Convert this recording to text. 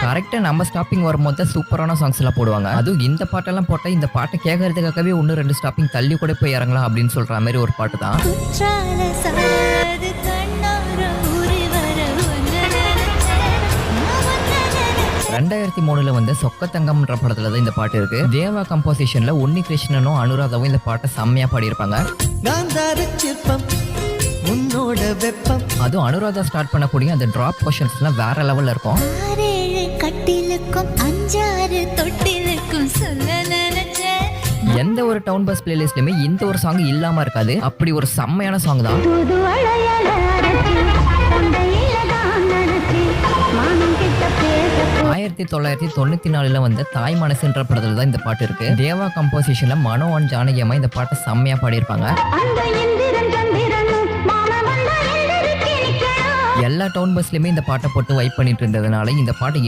கரெக்டா நம்ம ஸ்டாப்பிங் வரும்போது தான் சூப்பரான சாங்ஸ் எல்லாம் போடுவாங்க. அதுவும் இந்த பாட்டெல்லாம் போட்டா இந்த பாட்டை கேட்கறதுக்காகவே ஒன்னு 2 ஸ்டாப்பிங் தள்ளி கூட போய் இறங்கலாம் அப்படின்னு சொல்ற மாதிரி ஒரு பாட்டு தான். குற்றால சாரது கண்ணோர ஊறி வர ஒன்னு நினைச்சேன், நான் ஒன்னு நினைச்சேன். 2003ல வந்த சொக்கத்தங்கம்ன்ற படத்துல தான் இந்த பாட்டு இருக்கு. தேவா கம்போசிஷன்ல உன்னி கிருஷ்ணனும் அனுராதாவும் இந்த பாட்டை செம்மையா பாடியிருப்பாங்க. காந்தார சிற்பம் உன்னோட வெப்பம். அதுவும் அனுராதா ஸ்டார்ட் பண்ணக்கூடிய அந்த டிராப் கொஷன்ஸ் எல்லாம் வேற லெவல்ல இருக்கும். 6 கட்டிலுக்கும் 5 தொட்டிலுக்கும் சொல்ல நினைச்சேன். எந்த ஒரு டவுன் பஸ் பிளேலிஸ்ட்லயுமே இந்த ஒரு சாங் இல்லாம இருக்காது. அப்படி ஒரு செம்மையான சாங் தான். புது அலையல அரைச்சி, தொண்டையில தான் நனைச்சி, மானம் கிட்ட பேச 1994ல வந்த தாய் மனசுன்ற படத்துல தான் இந்த பாட்டு இருக்கு. தேவா கம்போசிஷன்ல மனோ அண்ட் ஜானகி அம்மா இந்த பாட்டை செம்மையா பாடியிருப்பாங்க. அந்த இந்திரன் சந்திரனும் மாமா வந்தா எந்திரிச்சு நிக்கணும். எல்லா டவுன் பஸ்லயுமே இந்த பாட்டை போட்டு வைப் பண்ணிட்டு இருந்ததுனால இந்த பாட்டு